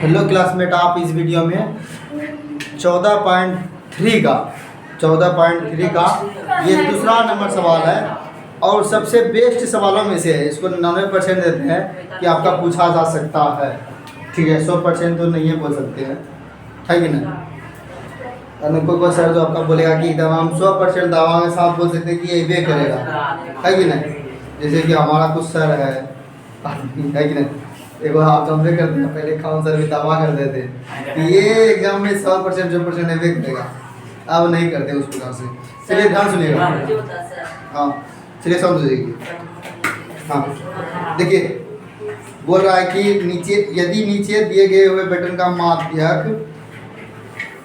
Hello classmate, आप इस video में 14.3 का ये दूसरा नंबर सवाल है और सबसे बेस्ट सवालों में से है। इसको 99% देते हैं कि आपका पूछा जा सकता है। ठीक है, 100% तो नहीं है बोल सकते हैं, है कि नहीं। कोई सर जो आपका बोलेगा कि एकदम हम 100% दावा के साथ बोल सकते हैं कि ये वे करेगा, है कि नहीं। जैसे कि हमारा कुछ सर है कि नहीं, एक बार आप हमसे करते हैं, पहले खान सर भी दावा करते थे कि ये एग्जाम में 100% एवे करेगा, अब नहीं करते उस प्रकार से। चलिए ध्यान सुनिएगा। हाँ चलिए समझिए। हाँ देखिए, बोल रहा है कि यदि नीचे दिए गए हुए पैटर्न का माध्यक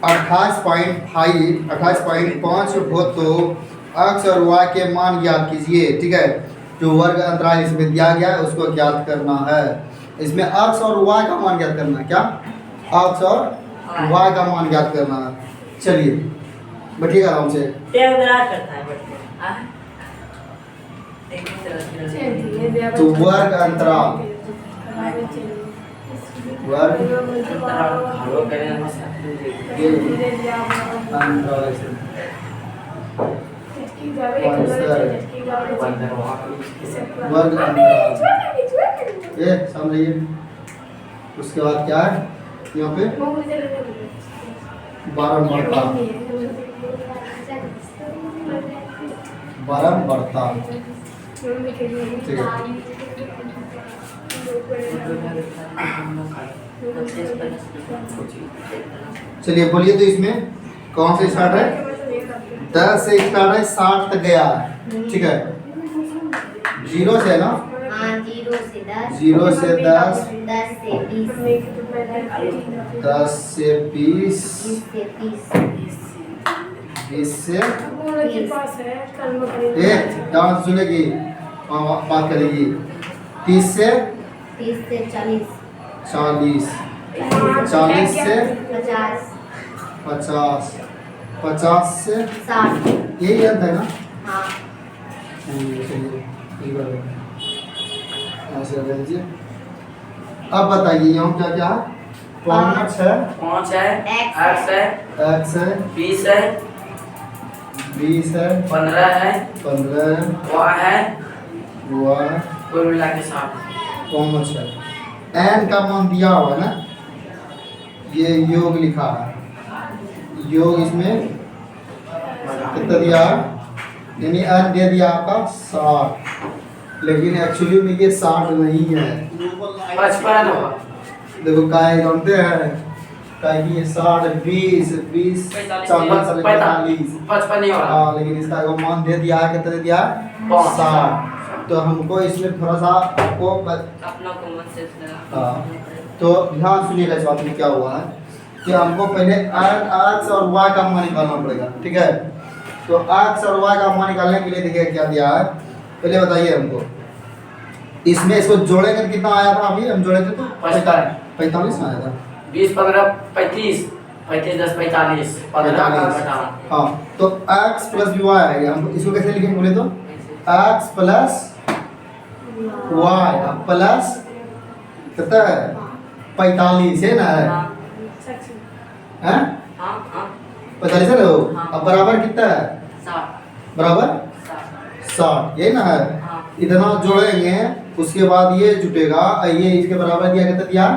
28.5 हो तो x और y के मान ज्ञात कीजिए। ठीक है, जो वर्ग अंतराल इसमें दिया गया है उसको ज्ञात करना है। इसमें x और y का मान ज्ञात करना है। क्या x और y का मान ज्ञात करना है। चलिए बैठिएगा आराम से। तो वर्ग अंतराल ये समझिए। उसके बाद क्या है यहाँ पे बारंबारता। ठीक है, चलिए बोलिए। तो इसमें कौन से स्टार्ट है? 10 से स्टार्ट है, 60 तक गया है। ठीक है, 0 से है ना। हाँ, 0 से 10, 0 से 10, 10 से 20, 10 से 20, 20 से डांस सुनेगी, बात करेगी। 30 से 40, 40 से 50, 50 से 60। यही अंत है ना। हाँ, अब बताइए यहाँ क्या क्या है। 5 है, X है, x है, 20 है, 20 है, 15 है, 15 है, y है, y कुल मिला के 60। 5 है। n का मान दिया हुआ है ना, ये योग लिखा है। योग इसमें कितना दिया है, यानी n दे दिया आपका 60, लेकिन एक्चुअली में ये 60 नहीं है। 55 होगा। देखो काय जानते हैं, काय की 60 20 40 45। 55 नहीं होगा। हाँ, लेकिन इसका वो मान दे दिया है, कितना दे दिया है 60। तो हमको इसमें थोड़ा सा आपको अपना कॉमन सेंस लगा। हाँ, तो ध्यान सुनिएगा। इस बात में क्या हुआ है कि हमको पहले x और y का मान निकालना पड़ेगा। ठीक है, तो x और y का मान निकालने के लिए देखिए क्या दिया है। पहले बताइए हमको, इसमें इसको जोड़ेंगे तो कितना आया था। अभी हम जोड़े थे तो 45 आया था। 20 15 35 35 10 45 15। हाँ, तो x प्लस y है। हम इसको कैसे लिखेंगे बोले तो x प्लस y प्लस कितना है 45 है ना। हैं 45 है ना। अब बराबर कितना है, बराबर 60, ये ना है। इतना जोड़ेंगे उसके बाद ये जुटेगा, ये इसके बराबर दिया कितना दिया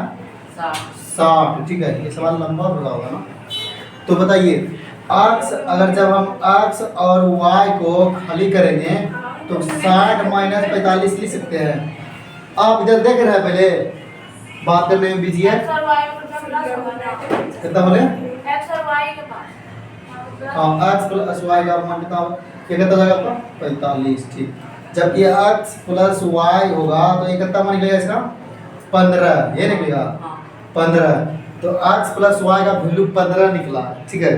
60। ठीक है, ये सवाल लंबा हो रहा होगा ना। तो बताइए x, अगर जब हम x और y को खाली करेंगे तो 60 माइनस 45 लिख सकते हैं। आप इधर देख रहे हैं, पहले बात करने में बिजी है। कितना बोले? हाँ, x प्लस y का मान कितना कितना जाएगा आपका 45। ठीक, जब ये x प्लस y होगा तो ये कितना मान निकलेगा इसका 15, ये निकलेगा 15। तो x प्लस y का वैल्यू 15 निकला। ठीक है,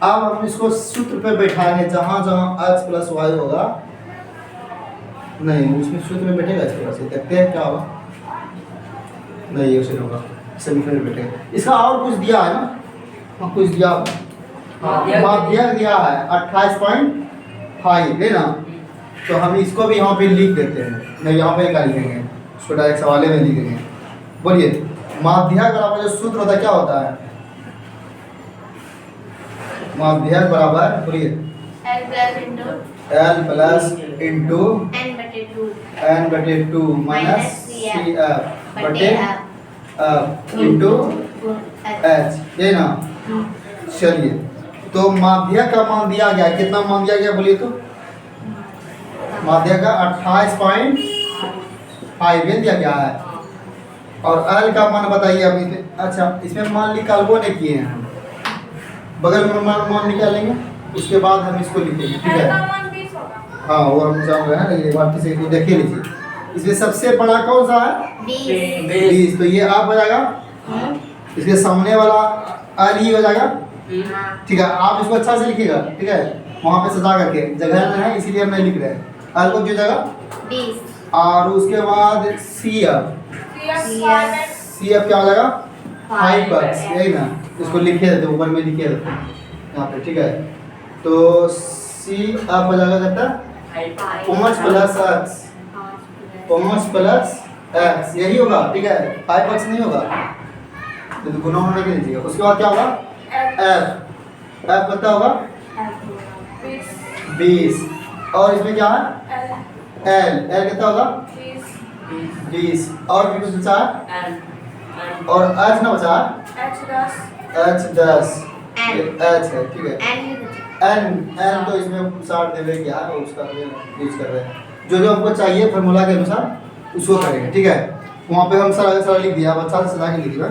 अब हम इसको सूत्र पे बैठाएंगे। जहाँ जहाँ x प्लस y होगा, नहीं उसमें सूत्र में बैठेगा। इसके पास देखते हैं क्या होगा। नहीं, ये उसे होगा सेमीफाइनल में बैठेगा। इसका और कुछ दिया है ना। हाँ, कुछ दिया माध्यक दिया है 28.5 है ना। तो हम इसको भी यहाँ पे लिख देते हैं। नहीं, यहाँ पे क्या लिखेंगे, उसको डायरेक्ट सवाले में लिखेंगे। बोलिए माध्यक बराबर जो सूत्र होता है क्या होता है? माध्यक बराबर बोलिए L plus इंटू n बटे 2 माइनस सी एफ बटे इंटू एच, ये ना। चलिए, तो माध्यक का मान दिया गया, कितना मान दिया गया बोलिए तो? माध्यक का 28.5 दिया गया है। और एल का मान बताइए अभी। अच्छा, इसमें मान निकालबो नहीं किए हैं, बगल में मान निकालेंगे, उसके बाद हम इसको लिखेंगे, ठीक है? हाँ, वो हम जान रहे हैं, लेकिन एक बार किसी को देखिए लीजिए। इसमें सबसे बड़ा कौन सा है? 20, तो ये आप हो जाएगा। इसके सामने वाला एल ही हो जाएगा, ठीक है? आप इसको अच्छा से लिखिएगा, ठीक है? वहाँ पे सजा करके, जगह में है इसीलिए हम नहीं लिख रहे हैं। एल को क्यों जाएगा 20 और उसके बाद सी एफ क्या हो जाएगा? 5 बक्स, यही ना। इसको लिखे देते ऊपर में, लिखे देते यहाँ पे, ठीक है? तो सी एफ हो जाएगा कितना? 5 प्लस एक्स, 5 प्लस एक्स, यही होगा, ठीक है? 5 बक्स नहीं होगा, तो गुना होने के लीजिएगा। उसके बाद क्या होगा? एफ कितना होगा? 20। और इसमें क्या है? एल कितना होगा? 20। और भी कुछ बचा है? और एच ना बचा है? एच 10 एच है, ठीक है? एन तो इसमें 60 देवे क्या है, उसका यूज कर रहे हैं। जो हमको चाहिए फार्मूला के अनुसार उसको करेंगे, ठीक है? वहाँ पे हम सारा लिख दिया, अब अच्छा से सजा के लिखिएगा।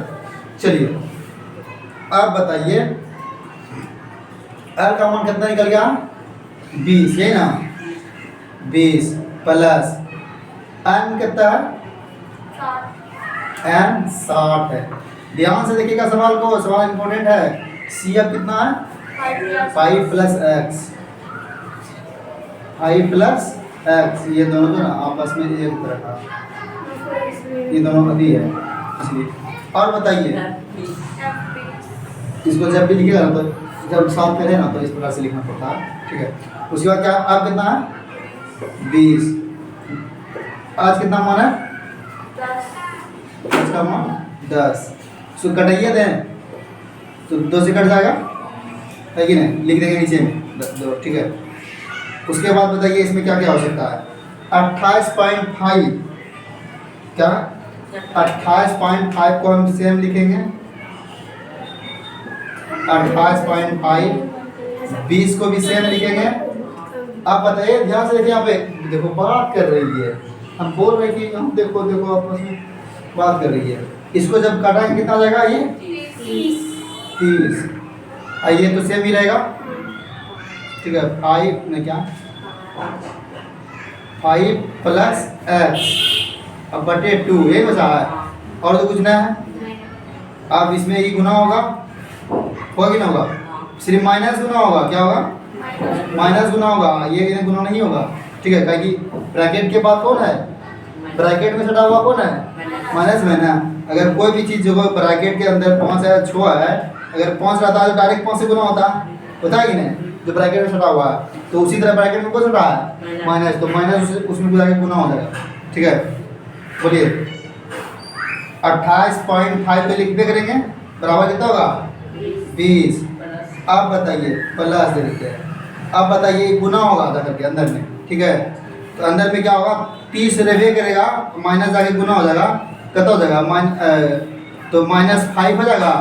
चलिए, अब बताइए एल का मान कितना निकल गया? 20, यही ना? 20 प्लस एन कितना है? एन 60 है। ध्यान से देखिएगा सवाल को, सवाल इंपॉर्टेंट है। सी एफ कितना है? 5 प्लस एक्स, 5 प्लस एक्स, ये दोनों ना आपस में एक तरह का, ये दोनों नदी है इसलिए। और बताइए, इसको जब भी लिखिएगा ना, तो जब साथ में रहे ना, तो इस प्रकार से लिखना पड़ता है, ठीक है? उसके बाद क्या आप कितना है? 20। आज कितना मान है? 10 का मान 10। इसको कटाइए दें तो 2 से कट जाएगा, है कि नहीं? लिख देंगे नीचे में 2, ठीक है? उसके बाद बताइए इसमें क्या क्या हो सकता है? 28.5, क्या 28.5 को हम सेम लिखेंगे, 28.5। 20 को भी सेम लिखेंगे। आप बताइए, ध्यान से देखिए, यहाँ पे देखो बात कर रही है, हम बोल रहे कि हम देखो आपस में बात कर रही है। इसको जब काटेंगे कितना जाएगा? ये 30। ये तो सेम ही रहेगा, ठीक है? 5 में क्या? 5 प्लस एक्स अब बटे 2, यही बचा है, और तो कुछ नहीं है। अब इसमें ये गुना होगा कि ना होगा? सिर्फ माइनस गुना होगा, क्या होगा? माइनस गुना होगा, ये गुना नहीं होगा, ठीक है? कि ब्रैकेट के बाद कौन है? ब्रैकेट में सटा हुआ कौन है? माइनस में ना। अगर कोई भी चीज़ जो ब्रैकेट के अंदर 5 है, 6 है, अगर 5 रहता है तो डायरेक्ट 5 से गुना होता है कि नहीं? जो ब्रैकेट में सटा हुआ है, तो उसी तरह ब्रैकेट में कौन सटा है? माइनस, तो माइनस उसमें बुला के गुना हो जाएगा, ठीक है? बोलिए, 28.5 पे लिख पे करेंगे, बराबर कितना होगा? 20। अब बताइए, प्लस दे देते हैं। अब बताइए गुना होगा आधा करके अंदर में, ठीक है? तो अंदर में क्या होगा? 30 रेवे करेगा, माइनस जाके गुना हो जाएगा, कितना हो जाएगा? तो -5 हो जाएगा,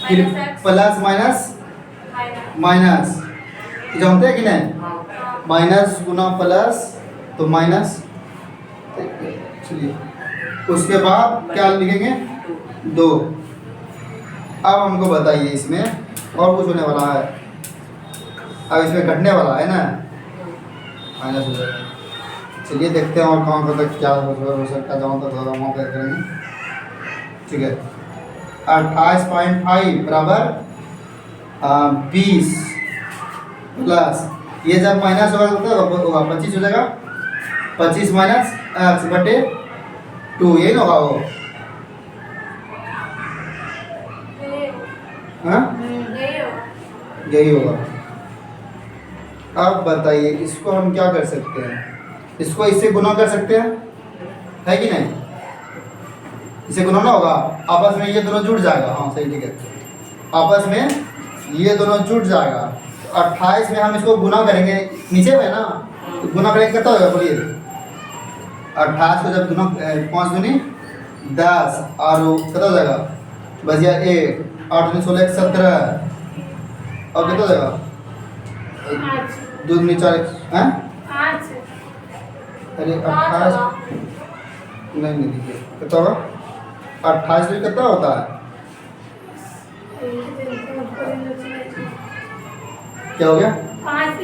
फिर प्लस माइनस जानते हैं कि नहीं? माइनस गुना प्लस, तो माइनस। चलिए, उसके बाद क्या लिखेंगे? 2। अब हमको बताइए इसमें और कुछ होने वाला है? अब इसमें घटने वाला है ना, माइनस हो जाएगा। चलिए देखते हैं और कहाँ तक क्या हो सकता है, जहाँ तक होगा वहाँ पर करेंगे, ठीक है? 28.5 बराबर 20 प्लस, ये जब माइनस होगा 25 हो जाएगा, 25 माइनस एक्स बटे 2, यही ना होगा वो? हाँ, यही होगा। अब बताइए इसको हम क्या कर सकते हैं? इसको इससे गुना कर सकते हैं, है कि नहीं? इसे गुना होगा, आपस में ये दोनों जुड़ जाएगा। हाँ सही, ठीक है, आपस में ये दोनों जुड़ जाएगा। 28 में हम इसको गुना करेंगे, नीचे में ना, तो गुना करेंगे कितना होगा बोलिए। 28 को जब गुना 5 दूनी 10 और वो कितना हो जाएगा, बच गया 1, 8 दूनी 16 17, और कितना हो जाएगा 2 दूनी 4 हैं, अरे 28 नहीं नहीं देखिए कितना होगा, 28 में कितना होता है, क्या हो गया 5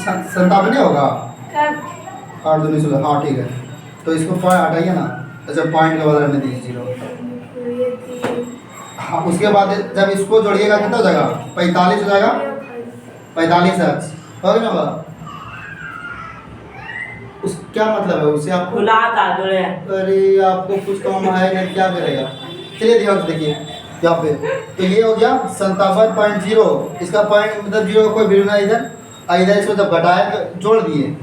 57 होगा, 8 दूनी 16, हाँ ठीक है। तो इसको पॉइंट हटाइए ना, अच्छा पॉइंट के बदले में दीजिए 0। हाँ उसके बाद जब इसको जोड़िएगा कितना हो जाएगा, 45 हो जाएगा, 45 हो गया ना। उस क्या मतलब है, उसे आपको खुला था जोड़े। अरे आपको कुछ काम है नहीं, क्या करेगा। चलिए ध्यान से देखिए यहाँ पे, तो ये हो गया 57.0, इसका पॉइंट मतलब 0 कोई वैल्यू ना इधर, इधर इसको जब घटाया तो जोड़ दिए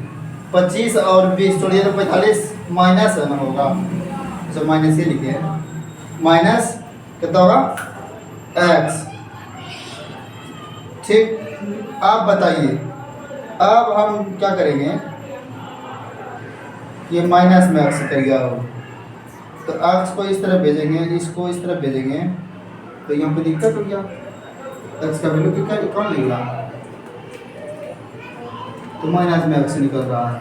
25 और 20 जोड़िए तो 45 माइनस ना होगा, तो माइनस ये लिखे माइनस कितना होगा x। ठीक, आप बताइए अब हम क्या करेंगे, ये माइनस में x कर गया हो तो x को इस तरफ भेजेंगे, इसको इस तरफ भेजेंगे, तो यहाँ पे दिक्कत हो गया, x का वैल्यू कितना कौन लेगा, तो माइनस में x निकल रहा है,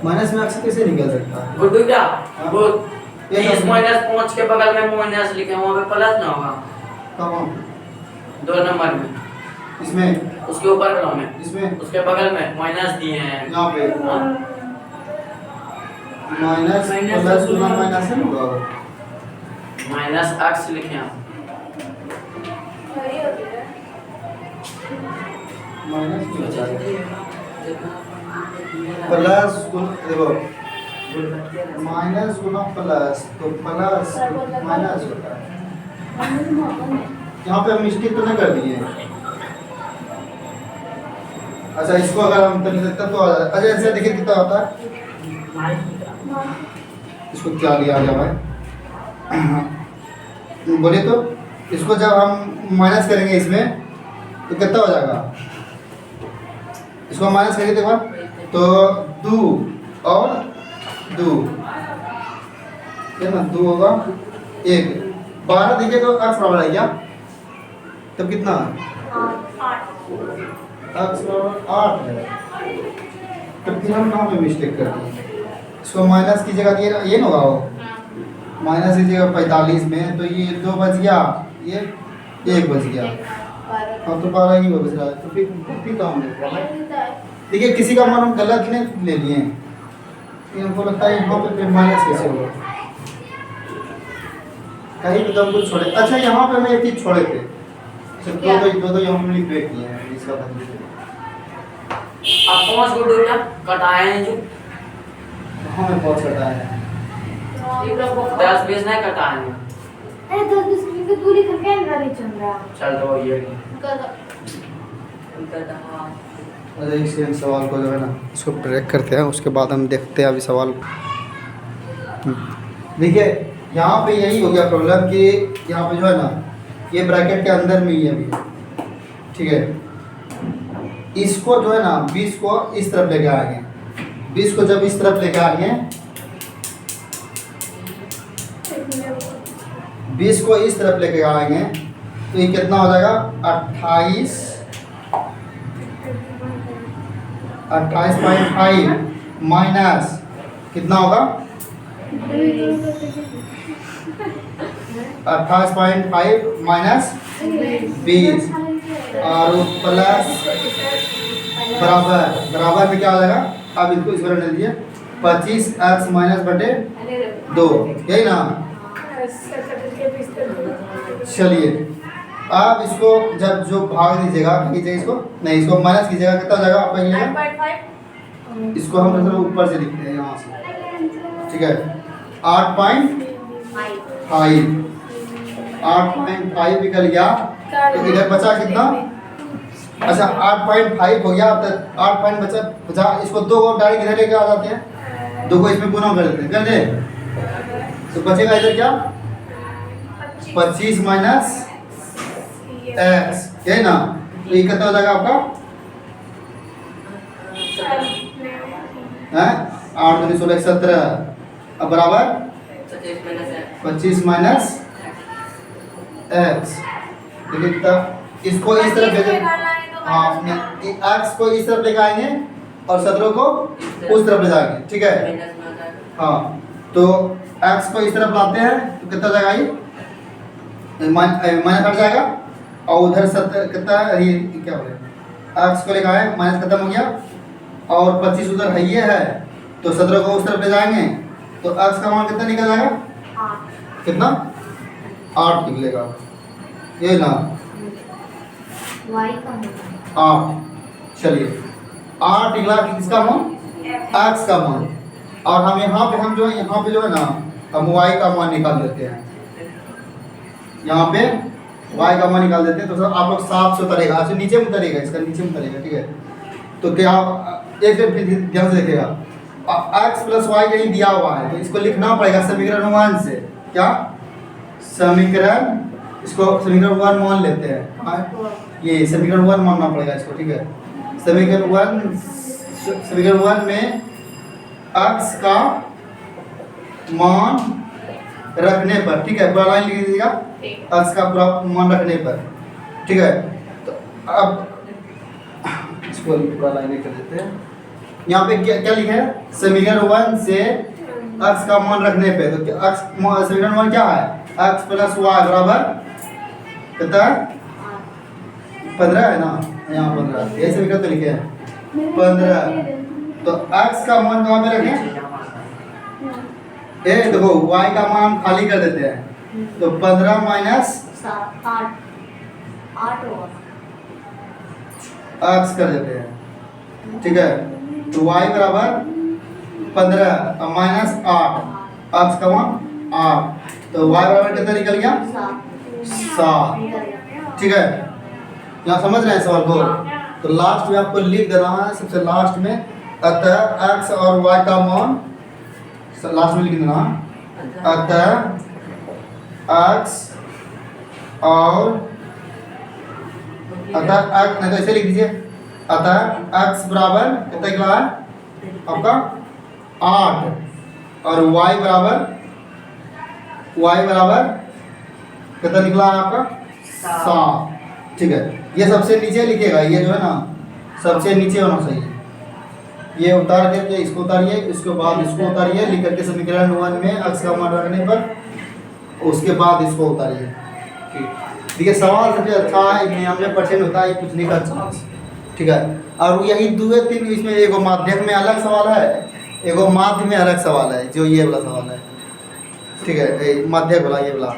माइनस में x कैसे निकल सकता है। गुड्डू क्या वो ये 30 माइनस 5 के बगल में माइनस लिखे, वहाँ पे प्लस ना होगा कहाँ, 2 नंबर में, इसमें उसके ऊपर वाला में, इसमें उसके बगल में माइनस दिए हैं यहाँ पे हाँ। माइनस प्लस गुना माइनस है ना, माइनस x लिखे हैं माइनस प्लस देखो माइनस गुना प्लस, तो प्लस माइनस होता है। यहाँ पे हम मिस्टेक तो नहीं कर दिए। अच्छा इसको अगर हम कर सकते तो आ जाए। अच्छा ऐसे देखिए कितना होता है, इसको क्या लिया गया भाई बोलिए, तो इसको जब हम माइनस करेंगे इसमें तो कितना हो जाएगा, इसको माइनस करेंगे देखो तो 2 और 2 है ना, 2 होगा 1, 12 देखिए तो x बराबर है क्या, तब कितना x बराबर 8 है, तब फिर हम कहाँ पे मिस्टेक कर दिए, इसको माइनस की जगह ये ना होगा, वो माइनस की जगह 45 में तो ये 2 बच गया, ये 1 बच गया, अब तो 12 ही बच रहा है, तो फिर काम देखिए किसी का मान हम गलत नहीं ले लिए, हमको लगता है यहाँ पे फिर माइनस कैसे होगा, कहीं तो हम कुछ छोड़े। अच्छा यहाँ पे हमें एक चीज छोड़े थे, दो यहाँ हमने ब्रेक किए हैं इसका बदले, अब 5 गुड्डू क्या कटाए हैं जो हमें बहुत कटा है 10 20 नहीं कटाए हैं, अरे 10 मिनट की दूरी का कैमरा नहीं चल रहा, चल तो ये अच्छा एक सवाल को जो है ना इसको ब्रेक करते हैं, उसके बाद हम देखते हैं अभी सवाल। देखिए यहाँ पे यही हो गया प्रॉब्लम कि यहाँ पे जो है ना ये ब्रैकेट के अंदर में ही है अभी, ठीक है, इसको जो है ना 20 को इस तरफ लेके आएंगे, 20 को जब इस तरफ लेके आएंगे 20 को इस तरफ लेके आएंगे तो ये कितना हो जाएगा 28.5 माइनस कितना होगा 28.5 माइनस 20 और प्लस बराबर में क्या हो जाएगा, अब इसको इस बार ले लीजिए 25x माइनस बटे 2, यही ना। चलिए आप इसको जब जो भाग दीजिएगा कीजिए, इसको नहीं इसको माइनस कीजिएगा कितना हो जाएगा आपका ये, इसको हम मतलब ऊपर से लिखते हैं यहाँ से, ठीक है 8.5 निकल गया, तो इधर बचा कितना अच्छा 8.5 हो गया। अब 8 पॉइंट बचा, इसको दो को डायरेक्ट इधर लेके आ जाते हैं, दो को इसमें गुना कर देते हैं, कर दे। तो बचेगा इधर क्या, 25 माइनस एक्स, यही ना। तो ये कितना हो जाएगा आपका, है 8 दूनी 16 17, अब बराबर 25 माइनस एक्स। देखिए तब इसको इस तरफ भेजेंगे, हाँ एक्स को इस तरफ लेके आएंगे और 17 को उस तरफ ले जाएंगे, ठीक है। हाँ तो एक्स को इस तरफ लाते हैं तो कितना जाएगा, ये माइनस हट जाएगा और उधर 17 कितना ये क्या बोले, एक्स को लेकर आए माइनस खत्म हो गया और 25 उधर है ये है, तो 17 को उस तरफ ले जाएंगे तो एक्स का मान कितना निकल जाएगा, कितना 8 निकलेगा, ये ना वाई का मान 8। चलिए 8 निकला किसका मान, एक्स का मान। और हम यहाँ पे जो है ना हम वाई का मान निकाल देते हैं, यहाँ पे वाई का मान निकाल देते हैं। तो सर आप लोग साफ से उतरेगा, अच्छा नीचे में उतरेगा, इसका नीचे में उतरेगा, ठीक है। तो क्या एक ध्यान से देखिएगा, एक्स प्लस वाई कहीं दिया हुआ है तो इसको लिखना पड़ेगा समीकरण 1 से, क्या समीकरण, इसको समीकरण 1 मान लेते हैं, ये समीकरण 1 मानना पड़ेगा इसको, ठीक है। समीकरण 1 में x का मान रखने पर, ठीक है, पूरा लाइन लिख दीजिएगा, x का पूरा मान रखने पर, ठीक है। तो अब इसको पूरा लाइन लिख देते हैं, यहाँ पे क्या लिखा है, समीकरण 1 से x का मान रखने पे, तो x समीकरण 1 क्या है, x प्लस वाई बराबर कितना है, 15 है ना, यहाँ 15, ये समीकरण तो लिखे हैं 15। तो x का मान कहाँ पे रखें, ये देखो y का मान खाली कर देते हैं, तो 15 माइनस 8 होगा, x कर देते हैं, ठीक है। तो y बराबर 15 माइनस 8, x का मान 8, तो y बराबर कितना निकल गया, 7, ठीक है। यहाँ समझ रहे हैं सवाल को। तो लास्ट में आपको लिख देना है, सबसे लास्ट में, अतः x और y का मान लास्ट में लिख देना, अतः x और अतः x नहीं तो ऐसे लिख दीजिए, अतः x बराबर कितना निकला है आपका 8 और y बराबर कितना निकला है आपका 7, ठीक है। ये सबसे नीचे लिखेगा, ये जो है ना सबसे नीचे होना चाहिए, ये उतार करके इसको उतारिए, इसके बाद इसको उतारिए, लिख करके समीकरण 1 में x का मान रखने पर उसके बाद इसको उतारिए, ठीक। देखिए सवाल सबसे अच्छा है, 99% होता है पूछने का चांस, ठीक है। और यही 2-3 इसमें एगो माध्यक में अलग सवाल है, एगो माध्य में अलग सवाल है, जो ये वाला सवाल है, ठीक है, माध्यक वाला ये वाला।